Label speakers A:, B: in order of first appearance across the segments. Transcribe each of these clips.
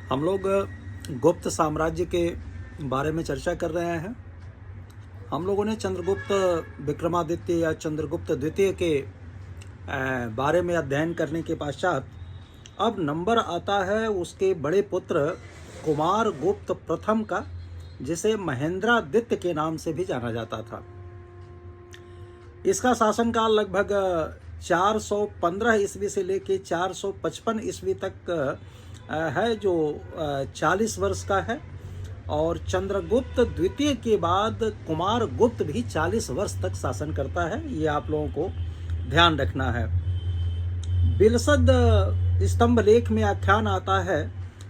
A: हम लोग गुप्त साम्राज्य के बारे में चर्चा कर रहे हैं। हम लोगों ने चंद्रगुप्त विक्रमादित्य या चंद्रगुप्त द्वितीय के बारे में अध्ययन करने के पश्चात अब नंबर आता है उसके बड़े पुत्र कुमार गुप्त प्रथम का, जिसे महेंद्रादित्य के नाम से भी जाना जाता था। इसका शासनकाल लगभग 415 ईस्वी से लेकर 455 ईस्वी तक है, जो 40 वर्ष का है। और चंद्रगुप्त द्वितीय के बाद कुमार गुप्त भी 40 वर्ष तक शासन करता है। ये आप लोगों को ध्यान रखना है। बिलसद स्तंभ लेख में आख्यान आता है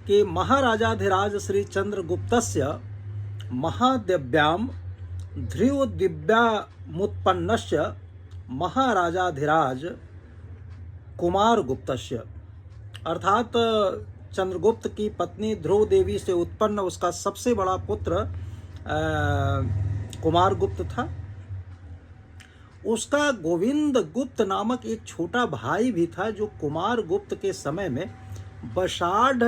A: कि महाराजाधिराज श्री चंद्रगुप्तस्य महादिव्याम ध्रुव दिव्यामुत्पन्नस्य महाराजाधिराज कुमार गुप्तस्य, अर्थात चंद्रगुप्त की पत्नी ध्रुव देवी से उत्पन्न उसका सबसे बड़ा पुत्र कुमार गुप्त था। उसका गोविंद गुप्त नामक एक छोटा भाई भी था, जो कुमार गुप्त के समय में बशाढ़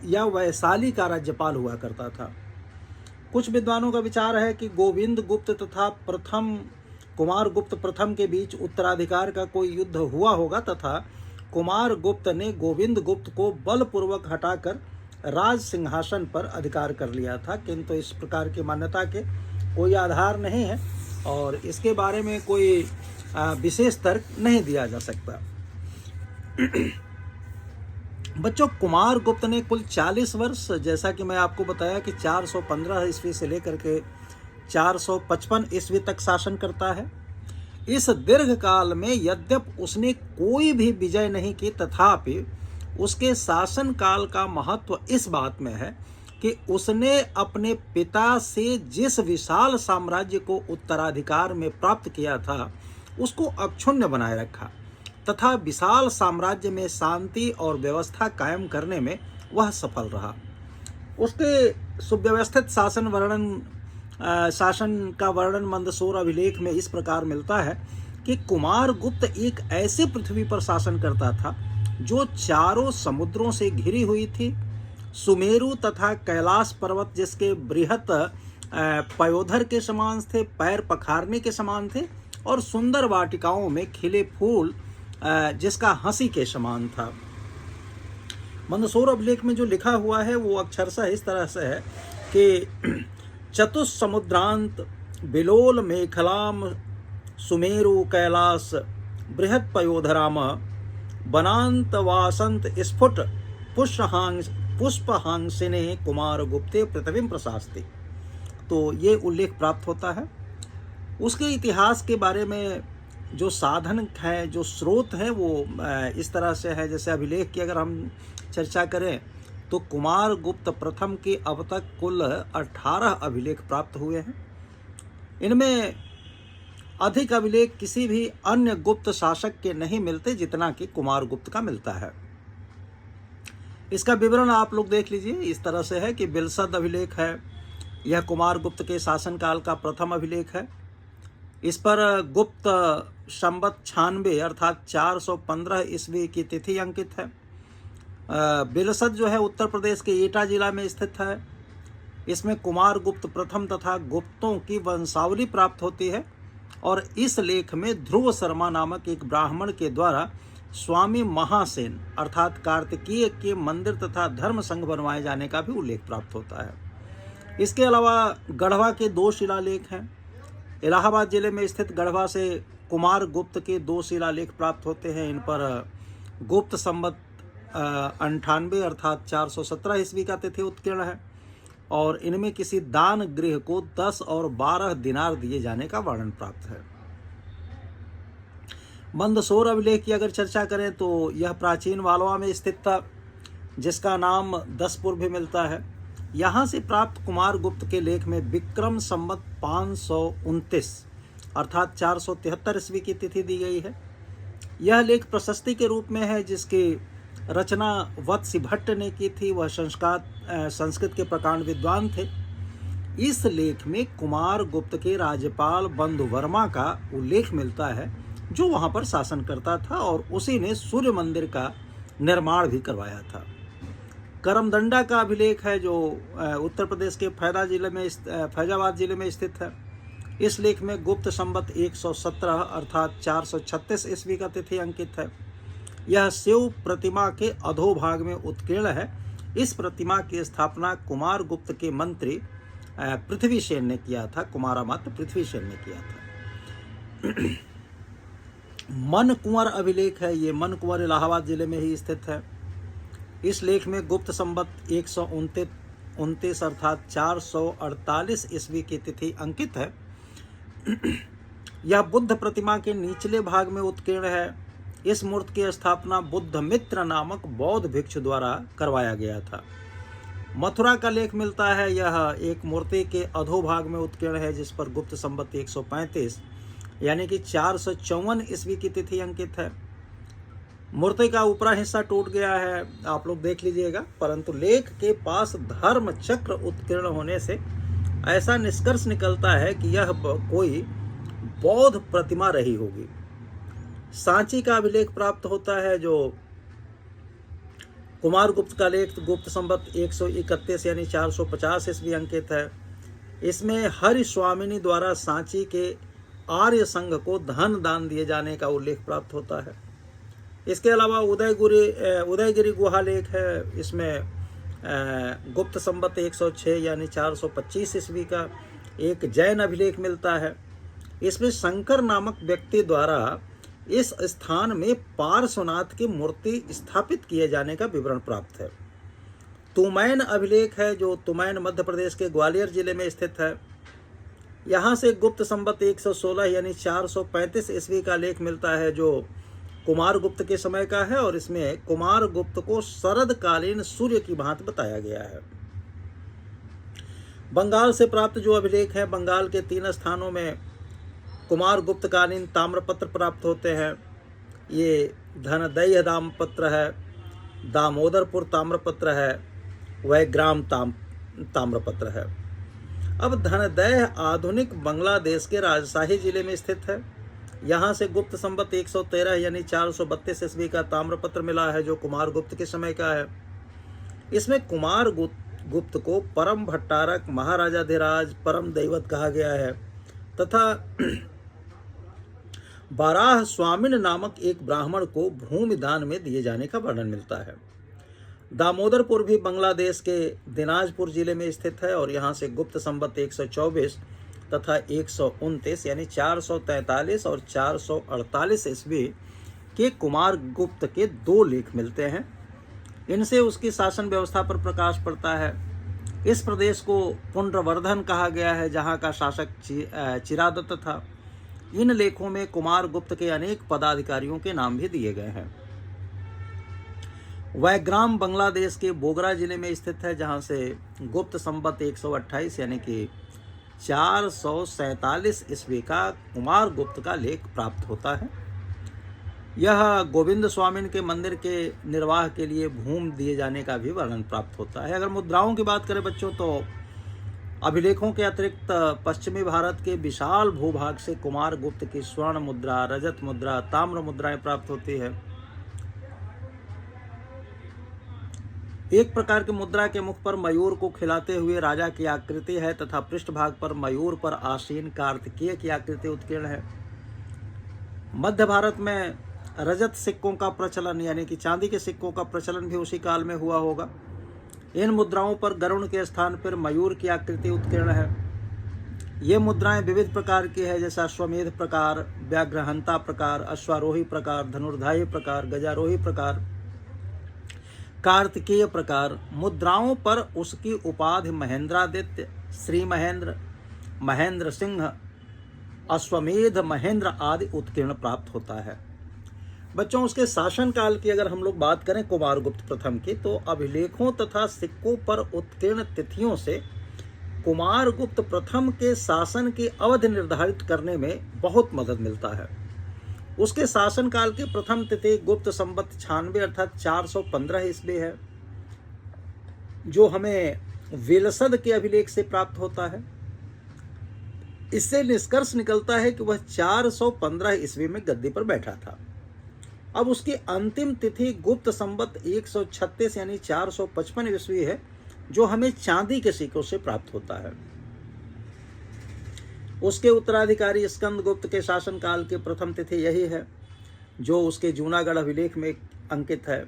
A: या वैशाली का राज्यपाल हुआ करता था। कुछ विद्वानों का विचार है कि गोविंद गुप्त तथा प्रथम कुमार गुप्त प्रथम के बीच उत्तराधिकार का कोई युद्ध हुआ होगा तथा कुमार गुप्त ने गोविंद गुप्त को बलपूर्वक हटाकर राज सिंहासन पर अधिकार कर लिया था, किंतु इस प्रकार की मान्यता के कोई आधार नहीं है और इसके बारे में कोई विशेष तर्क नहीं दिया जा सकता। बच्चों, कुमार गुप्त ने कुल 40 वर्ष, जैसा कि मैं आपको बताया कि 415 ईस्वी से लेकर के 455 ईस्वी तक शासन करता है। इस दीर्घ काल में यद्यपि उसने कोई भी विजय नहीं की, तथापि उसके शासन काल का महत्व इस बात में है कि उसने अपने पिता से जिस विशाल साम्राज्य को उत्तराधिकार में प्राप्त किया था उसको अक्षुण्ण बनाए रखा तथा विशाल साम्राज्य में शांति और व्यवस्था कायम करने में वह सफल रहा। उसके सुव्यवस्थित शासन का वर्णन मंदसौर अभिलेख में इस प्रकार मिलता है कि कुमार गुप्त एक ऐसे पृथ्वी पर शासन करता था जो चारों समुद्रों से घिरी हुई थी। सुमेरु तथा कैलाश पर्वत जिसके बृहत पयोधर के समान थे, पैर पखारने के समान थे, और सुंदर वाटिकाओं में खिले फूल जिसका हंसी के समान था। मंदसौर अभिलेख में जो लिखा हुआ है वो अक्षरशः इस तरह से है कि चतुस्समुद्रांत बिलोल मेखलाम सुमेरु कैलास बृहत पयोधराम बनांत वासंत स्फुट पुष्पहांसिने कुमार गुप्ते पृथ्वी प्रशास्ति। तो ये उल्लेख प्राप्त होता है। उसके इतिहास के बारे में जो साधन है, जो स्रोत है, वो इस तरह से है। जैसे अभिलेख की अगर हम चर्चा करें तो कुमार गुप्त प्रथम के अब तक कुल 18 अभिलेख प्राप्त हुए हैं। इनमें अधिक अभिलेख किसी भी अन्य गुप्त शासक के नहीं मिलते जितना कि कुमार गुप्त का मिलता है। इसका विवरण आप लोग देख लीजिए। इस तरह से है कि बिलसद अभिलेख है, यह कुमार गुप्त के शासनकाल का प्रथम अभिलेख है। इस पर गुप्त संवत 96 अर्थात 415 ईस्वी की तिथि अंकित है। बिलसद जो है उत्तर प्रदेश के एटा जिला में स्थित है। इसमें कुमार गुप्त प्रथम तथा गुप्तों की वंशावली प्राप्त होती है और इस लेख में ध्रुव शर्मा नामक एक ब्राह्मण के द्वारा स्वामी महासेन अर्थात कार्तिकीय के मंदिर तथा धर्म संघ बनवाए जाने का भी उल्लेख प्राप्त होता है। इसके अलावा गढ़वा के 2 शिलालेख हैं। इलाहाबाद जिले में स्थित गढ़वा से कुमार गुप्त के 2 शिलालेख प्राप्त होते हैं। इन पर गुप्त संवत 98 अर्थात 417 ईस्वी का तिथि उत्कीर्ण है और इनमें किसी दान गृह को 10 और 12 दिनार दिए जाने का वर्णन प्राप्त है। मंदसौर अभिलेख की अगर चर्चा करें तो यह प्राचीन मालवा में स्थित था, जिसका नाम दसपुर भी मिलता है। यहाँ से प्राप्त कुमार गुप्त के लेख में विक्रम संवत 529 अर्थात 473 ईस्वी की तिथि दी गई है। यह लेख प्रशस्ति के रूप में है, जिसकी रचना वत्स भट्ट ने की थी। वह संस्कृत के प्रकांड विद्वान थे। इस लेख में कुमार गुप्त के राज्यपाल बंधु वर्मा का उल्लेख मिलता है, जो वहाँ पर शासन करता था और उसी ने सूर्य मंदिर का निर्माण भी करवाया था। करमदंडा का अभिलेख है जो उत्तर प्रदेश के फैजाबाद जिले में स्थित है। इस लेख में गुप्त संवत 117 अर्थात 436 ईस्वी का तिथि अंकित है। यह शिव प्रतिमा के अधोभाग में उत्कीर्ण है। इस प्रतिमा की स्थापना कुमार गुप्त के मंत्री पृथ्वीसेन ने किया था। कुमारामात्य पृथ्वीसेन ने किया था। मन कुंवर अभिलेख है। ये मन कुंवर इलाहाबाद जिले में ही स्थित है। इस लेख में गुप्त संवत 129 अर्थात 448 ईस्वी की तिथि अंकित है। यह बुद्ध प्रतिमा के निचले भाग में उत्कीर्ण है। इस मूर्ति की स्थापना बुद्ध मित्र नामक बौद्ध भिक्षु द्वारा करवाया गया था। मथुरा का लेख मिलता है। यह एक मूर्ति के अधोभाग में उत्कीर्ण है जिस पर गुप्त संवत 135 यानी कि 454 ईस्वी की तिथि अंकित है। मूर्ति का ऊपरा हिस्सा टूट गया है, आप लोग देख लीजिएगा, परंतु लेख के पास धर्म चक्र उत्कीर्ण होने से ऐसा निष्कर्ष निकलता है कि यह कोई बौद्ध प्रतिमा रही होगी। सांची का अभिलेख प्राप्त होता है जो कुमार गुप्त का लेख गुप्त संवत 131 यानी 450 ईस्वी अंकित है। इसमें हरि स्वामिनी द्वारा सांची के आर्य संघ को धन दान दिए जाने का उल्लेख प्राप्त होता है। इसके अलावा उदयगिरी गुहा लेख है। इसमें गुप्त संवत 106 यानी 425 ईस्वी का एक जैन अभिलेख मिलता है। इसमें शंकर नामक व्यक्ति द्वारा इस स्थान में पार्श्वनाथ की मूर्ति स्थापित किए जाने का विवरण प्राप्त है। तुमैन अभिलेख है जो तुमैन मध्य प्रदेश के ग्वालियर जिले में स्थित है। यहाँ से गुप्त संवत 116 यानी 435 ईस्वी का लेख मिलता है जो कुमार गुप्त के समय का है और इसमें कुमार गुप्त को शरदकालीन सूर्य की भांति बताया गया है। बंगाल से प्राप्त जो अभिलेख है, बंगाल के 3 स्थानों में कुमार गुप्त कालीन ताम्रपत्र प्राप्त होते हैं। ये धनदैह ताम्रपत्र है, दामोदरपुर ताम्रपत्र है, वैग्राम ताम्रपत्र है। अब धनदैह आधुनिक बांग्लादेश के राजशाही जिले में स्थित है। यहाँ से गुप्त संवत 113 यानी 432 ईस्वी का ताम्रपत्र मिला है जो कुमार गुप्त के समय का है। इसमें कुमार गुप्त को परम भट्टारक, महाराजाधिराज, परम दैवत कहा गया है तथा बाराह स्वामिन नामक एक ब्राह्मण को भूमि दान में दिए जाने का वर्णन मिलता है। दामोदरपुर भी बांग्लादेश के दिनाजपुर जिले में स्थित है और यहाँ से गुप्त संवत 124 तथा 129 यानी 443 और 448 ईस्वी के कुमार गुप्त के 2 लेख मिलते हैं। इनसे उसकी शासन व्यवस्था पर प्रकाश पड़ता है। इस प्रदेश को पुंड्रवर्धन कहा गया है जहाँ का शासक चिरादत्त था। इन लेखों में कुमार गुप्त के अनेक पदाधिकारियों के नाम भी दिए गए हैं। वैग्राम बांग्लादेश के बोगरा जिले में स्थित है जहाँ से गुप्त संवत 128 यानी कि 447 ईस्वी का कुमार गुप्त का लेख प्राप्त होता है। यह गोविंद स्वामिन के मंदिर के निर्वाह के लिए भूमि दिए जाने का भी वर्णन प्राप्त होता है। अगर मुद्राओं की बात करें बच्चों तो अभिलेखों के अतिरिक्त पश्चिमी भारत के विशाल भूभाग से कुमार गुप्त की स्वर्ण मुद्रा, रजत मुद्रा, ताम्र मुद्राएं प्राप्त होती है। एक प्रकार की मुद्रा के मुख पर मयूर को खिलाते हुए राजा की आकृति है तथा पृष्ठभाग पर मयूर पर आसीन कार्तिकेय की आकृति उत्कीर्ण है। मध्य भारत में रजत सिक्कों का प्रचलन यानी कि चांदी के सिक्कों का प्रचलन भी उसी काल में हुआ होगा। इन मुद्राओं पर गरुण के स्थान पर मयूर की आकृति उत्कीर्ण है। ये मुद्राएं विविध प्रकार की है जैसा अश्वमेध प्रकार, व्याघ्रहंता प्रकार, अश्वारोही प्रकार, धनुर्धायी प्रकार, गजारोही प्रकार, कार्तिकेय प्रकार। मुद्राओं पर उसकी उपाधि महेंद्रादित्य, श्री महेंद्र, महेंद्र सिंह, अश्वमेध महेंद्र आदि उत्कीर्ण प्राप्त होता है। बच्चों उसके शासन काल की अगर हम लोग बात करें कुमार गुप्त प्रथम की तो अभिलेखों तथा सिक्कों पर उत्कीर्ण तिथियों से कुमार गुप्त प्रथम के शासन की अवधि निर्धारित करने में बहुत मदद मिलता है। उसके शासन काल की प्रथम तिथि गुप्त संवत 96 अर्थात 415 ईस्वी है जो हमें विलसद के अभिलेख से प्राप्त होता है। इससे निष्कर्ष निकलता है कि वह 415 ईस्वी में गद्दी पर बैठा था। अब उसकी अंतिम तिथि गुप्त संवत 136 यानी 455 ईस्वी है, जो हमें चांदी के सिक्कों से प्राप्त होता है। उसके उत्तराधिकारी स्कंदगुप्त के शासनकाल की प्रथम तिथि यही है, जो उसके जूनागढ़ अभिलेख में अंकित है,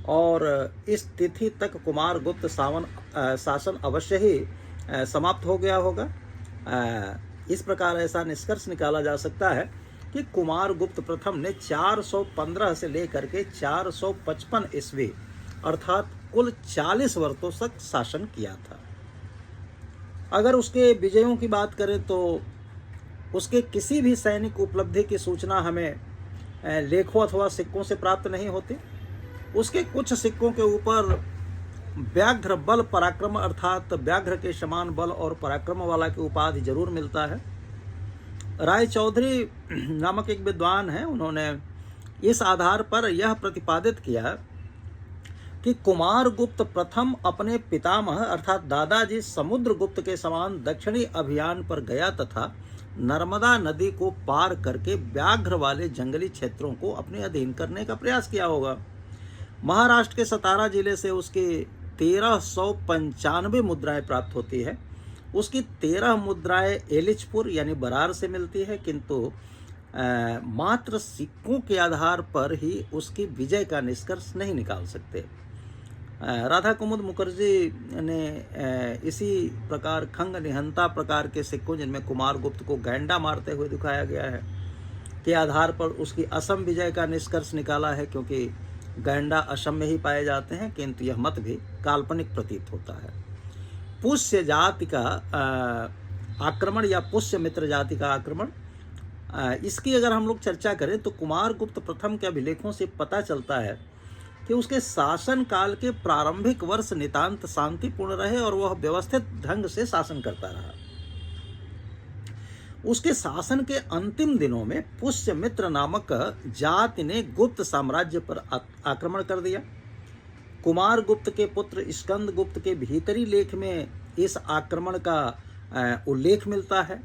A: और इस तिथि तक कुमार गुप्त शासन अवश्य ही समाप्त हो गया होगा। इस प्रकार ऐसा निष्कर्ष निकाला जा सकता है कि कुमार गुप्त प्रथम ने 415 से लेकर के 455 ईस्वी अर्थात कुल 40 वर्षों तक शासन किया था। अगर उसके विजयों की बात करें तो उसके किसी भी सैनिक उपलब्धि की सूचना हमें लेखों अथवा सिक्कों से प्राप्त नहीं होती। उसके कुछ सिक्कों के ऊपर व्याघ्र बल पराक्रम अर्थात व्याघ्र के समान बल और पराक्रम वाला की उपाधि जरूर मिलता है। राय चौधरी नामक एक विद्वान है, उन्होंने इस आधार पर यह प्रतिपादित किया कि कुमार गुप्त प्रथम अपने पितामह अर्थात दादाजी समुद्रगुप्त के समान दक्षिणी अभियान पर गया तथा नर्मदा नदी को पार करके व्याघ्र वाले जंगली क्षेत्रों को अपने अधीन करने का प्रयास किया होगा। महाराष्ट्र के सतारा जिले से उसकी 1395 मुद्राएं प्राप्त होती है। उसकी 13 मुद्राएं एलिचपुर यानी बरार से मिलती है, किंतु मात्र सिक्कों के आधार पर ही उसकी विजय का निष्कर्ष नहीं निकाल सकते। राधा कुमुद मुखर्जी ने इसी प्रकार खंग निहंता प्रकार के सिक्कों, जिनमें कुमार गुप्त को गैंडा मारते हुए दिखाया गया है, के आधार पर उसकी असम विजय का निष्कर्ष निकाला है, क्योंकि गैंडा असम में ही पाए जाते हैं, किंतु यह मत भी काल्पनिक प्रतीत होता है। पुष्य जाति का आक्रमण या पुष्य मित्र जाति का आक्रमण, इसकी अगर हम लोग चर्चा करें तो कुमार गुप्त प्रथम के अभिलेखों से पता चलता है कि उसके शासन काल के प्रारंभिक वर्ष नितांत शांतिपूर्ण रहे और वह व्यवस्थित ढंग से शासन करता रहा। उसके शासन के अंतिम दिनों में पुष्य मित्र नामक जाति ने गुप्त साम्राज्य पर आक्रमण कर दिया। कुमार गुप्त के पुत्र स्कंद गुप्त के भीतरी लेख में इस आक्रमण का उल्लेख मिलता है।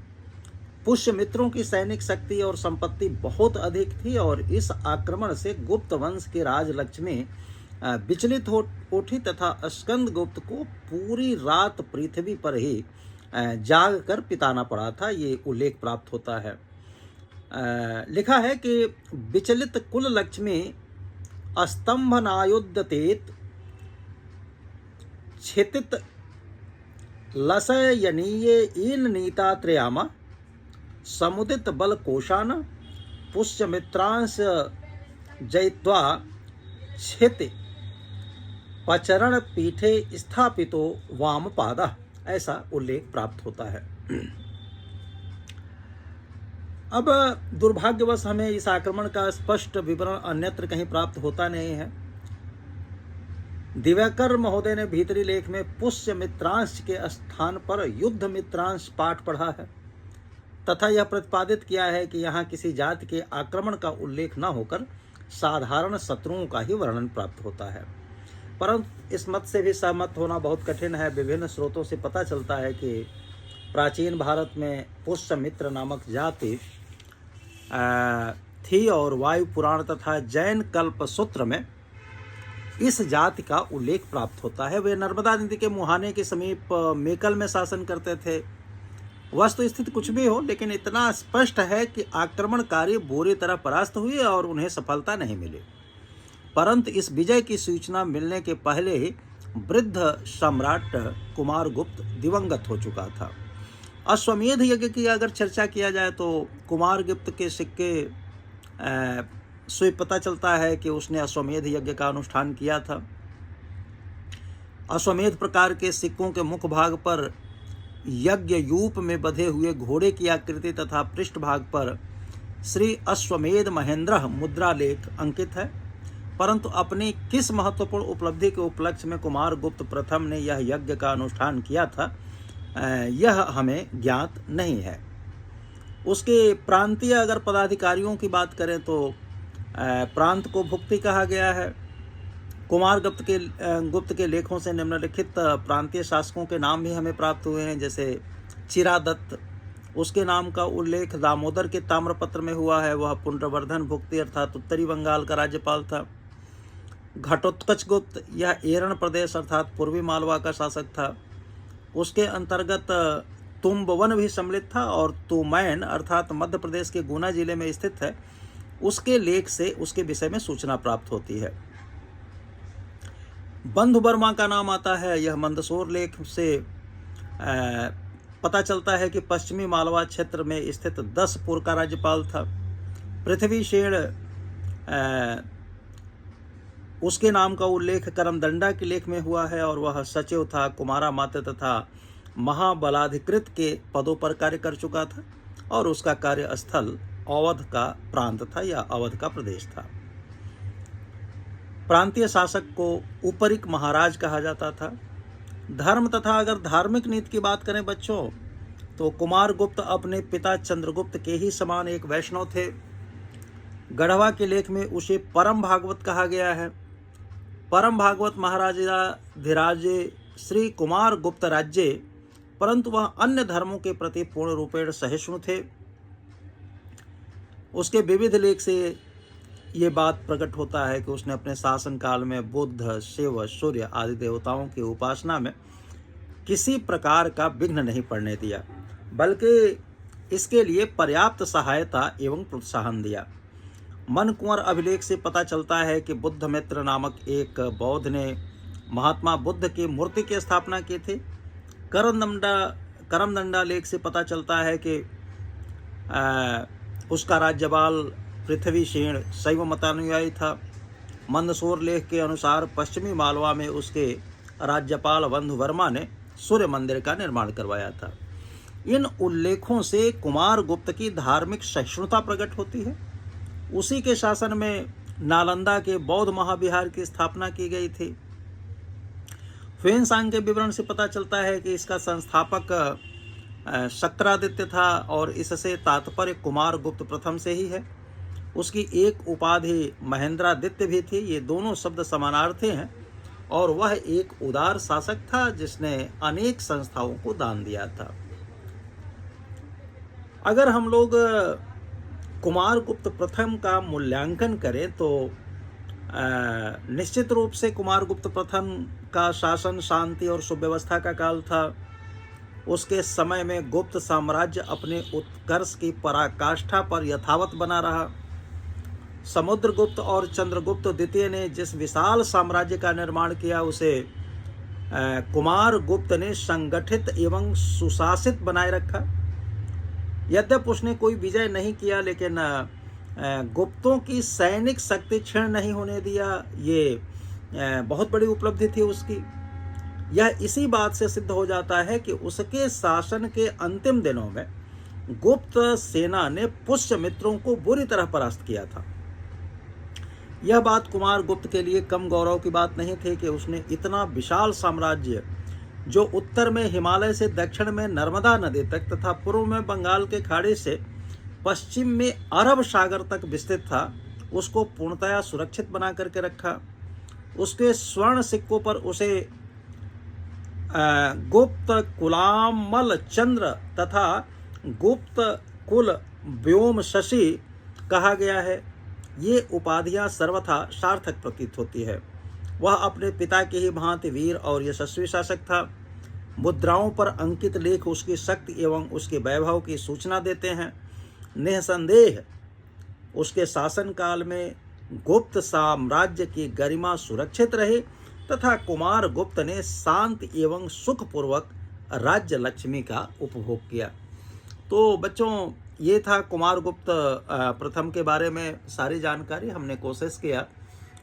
A: पुष्य मित्रों की सैनिक शक्ति और संपत्ति बहुत अधिक थी और इस आक्रमण से गुप्त वंश के राजलक्ष्मी विचलित हो उठी तथा स्कंद गुप्त को पूरी रात पृथ्वी पर ही जाग कर पिताना पड़ा था, ये उल्लेख प्राप्त होता है। लिखा है कि विचलित कुल लक्ष्मी स्तंभनायुद्धतेत क्षितित लसयनीये इन नीता त्रयामा समुदित बल कोशान पुष्यमित्रांश जयित्वा क्षिति पचरण पीठे स्थापितो वाम पादा, ऐसा उल्लेख प्राप्त होता है। अब दुर्भाग्यवश हमें इस आक्रमण का स्पष्ट विवरण अन्यत्र कहीं प्राप्त होता नहीं है। दिव्याकर महोदय ने भीतरी लेख में पुष्य मित्रांश के स्थान पर युद्ध मित्रांश पाठ पढ़ा है तथा यह प्रतिपादित किया है कि यहाँ किसी जाति के आक्रमण का उल्लेख न होकर साधारण शत्रुओं का ही वर्णन प्राप्त होता है। परंतु इस मत से भी सहमत होना बहुत कठिन है। विभिन्न स्रोतों से पता चलता है कि प्राचीन भारत में पुष्य मित्र नामक जाति थी और वायु पुराण तथा जैन कल्प सूत्र में इस जाति का उल्लेख प्राप्त होता है। वे नर्मदा नदी के मुहाने के समीप मेकल में शासन करते थे। वस्तु स्थिति कुछ भी हो, लेकिन इतना स्पष्ट है कि आक्रमणकारी बुरी तरह परास्त हुए और उन्हें सफलता नहीं मिली। परंतु इस विजय की सूचना मिलने के पहले ही वृद्ध सम्राट कुमार गुप्त दिवंगत हो चुका था। अश्वमेध यज्ञ की अगर चर्चा किया जाए तो कुमार गुप्त के सिक्के से पता चलता है कि उसने अश्वमेध यज्ञ का अनुष्ठान किया था। अश्वमेध प्रकार के सिक्कों के मुख भाग पर यज्ञ यूप में बधे हुए घोड़े की आकृति तथा पृष्ठभाग पर श्री अश्वमेध महेंद्र मुद्रा लेख अंकित है। परंतु अपनी किस महत्वपूर्ण उपलब्धि के उपलक्ष्य में कुमार गुप्त प्रथम ने यह यज्ञ का अनुष्ठान किया था, यह हमें ज्ञात नहीं है। उसके प्रांतीय अगर पदाधिकारियों की बात करें तो प्रांत को भुक्ति कहा गया है। कुमार गुप्त के लेखों से निम्नलिखित प्रांतीय शासकों के नाम भी हमें प्राप्त हुए हैं, जैसे चिरादत्त, उसके नाम का उल्लेख दामोदर के ताम्रपत्र में हुआ है। वह पुंड्रवर्धन भुक्ति अर्थात उत्तरी बंगाल का राज्यपाल था। घटोत्कच यह एरण प्रदेश अर्थात पूर्वी मालवा का शासक था। उसके अंतर्गत तुम्बवन भी सम्मिलित था और तुमैन अर्थात मध्य प्रदेश के गुना जिले में स्थित है। उसके लेख से उसके विषय में सूचना प्राप्त होती है। बंधु वर्मा का नाम आता है। यह मंदसौर लेख से पता चलता है कि पश्चिमी मालवा क्षेत्र में स्थित 10 का राज्यपाल था। पृथ्वीशेण उसके नाम का उल्लेख करमदंडा के लेख में हुआ है और वह सचिव था। कुमारा मात्य तथा महाबलाधिकृत के पदों पर कार्य कर चुका था और उसका कार्यस्थल अवध का प्रांत था या अवध का प्रदेश था। प्रांतीय शासक को उपरिक महाराज कहा जाता था। धर्म तथा अगर धार्मिक नीति की बात करें बच्चों, तो कुमारगुप्त अपने पिता चंद्रगुप्त के ही समान एक वैष्णव थे। गढ़वा के लेख में उसे परम भागवत कहा गया है। परम भागवत महाराजाधिराजे श्री कुमार गुप्त राज्य, परंतु वह अन्य धर्मों के प्रति पूर्ण रूपेण सहिष्णु थे। उसके विविध लेख से ये बात प्रकट होता है कि उसने अपने शासन काल में बुद्ध, शिव, सूर्य आदि देवताओं की उपासना में किसी प्रकार का विघ्न नहीं पड़ने दिया, बल्कि इसके लिए पर्याप्त सहायता एवं प्रोत्साहन दिया। मन कुंवर अभिलेख से पता चलता है कि बुद्ध मित्र नामक एक बौद्ध ने महात्मा बुद्ध की मूर्ति की स्थापना की थी। करमदंडा लेख से पता चलता है कि उसका राज्यपाल पृथ्वीशेण शैव मतानुयायी था। मंदसौर लेख के अनुसार पश्चिमी मालवा में उसके राज्यपाल बंधु वर्मा ने सूर्य मंदिर का निर्माण करवाया था। इन उल्लेखों से कुमारगुप्त की धार्मिक सहिष्णुता प्रकट होती है। उसी के शासन में नालंदा के बौद्ध महाविहार की स्थापना की गई थी। ह्वेनसांग के विवरण से पता चलता है कि इसका संस्थापक शक्रादित्य था और इससे तात्पर्य कुमारगुप्त प्रथम से ही है। उसकी एक उपाधि महेंद्रादित्य भी थी। ये दोनों शब्द समानार्थी हैं और वह एक उदार शासक था जिसने अनेक संस्थाओं को दान दिया था। अगर हम लोग कुमारगुप्त प्रथम का मूल्यांकन करें तो निश्चित रूप से कुमारगुप्त प्रथम का शासन शांति और सुव्यवस्था का काल था। उसके समय में गुप्त साम्राज्य अपने उत्कर्ष की पराकाष्ठा पर यथावत बना रहा। समुद्रगुप्त और चंद्रगुप्त द्वितीय ने जिस विशाल साम्राज्य का निर्माण किया उसे कुमारगुप्त ने संगठित एवं सुशासित बनाए रखा। यद्यपि उसने कोई विजय नहीं किया, लेकिन गुप्तों की सैनिक शक्ति क्षीण नहीं होने दिया। ये बहुत बड़ी उपलब्धि थी उसकी। यह इसी बात से सिद्ध हो जाता है कि उसके शासन के अंतिम दिनों में गुप्त सेना ने पुष्यमित्रों को बुरी तरह परास्त किया था। यह बात कुमारगुप्त के लिए कम गौरव की बात नहीं थी कि उसने इतना विशाल साम्राज्य, जो उत्तर में हिमालय से दक्षिण में नर्मदा नदी तक तथा पूर्व में बंगाल के खाड़ी से पश्चिम में अरब सागर तक विस्तृत था, उसको पूर्णतया सुरक्षित बना करके रखा। उसके स्वर्ण सिक्कों पर उसे गुप्त कुलामल चंद्र तथा गुप्त कुल व्योम शशि कहा गया है। ये उपाधियां सर्वथा सार्थक प्रतीत होती है। वह अपने पिता के ही भांति वीर और यशस्वी शासक था। मुद्राओं पर अंकित लेख उसकी शक्ति एवं उसके वैभव की सूचना देते हैं। निसंदेह उसके शासन काल में गुप्त साम्राज्य की गरिमा सुरक्षित रही तथा कुमारगुप्त ने शांत एवं सुखपूर्वक राज्य लक्ष्मी का उपभोग किया। तो बच्चों, ये था कुमारगुप्त प्रथम के बारे में सारी जानकारी। हमने कोशिश किया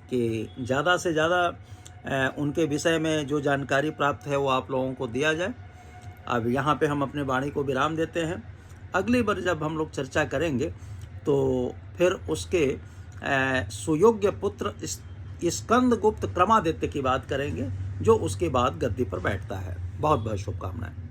A: कि ज़्यादा से ज़्यादा उनके विषय में जो जानकारी प्राप्त है वो आप लोगों को दिया जाए। अब यहाँ पे हम अपने वाणी को विराम देते हैं। अगली बार जब हम लोग चर्चा करेंगे तो फिर उसके सुयोग्य पुत्र स्कंदगुप्त क्रमादित्य की बात करेंगे, जो उसके बाद गद्दी पर बैठता है। बहुत बहुत शुभकामनाएं।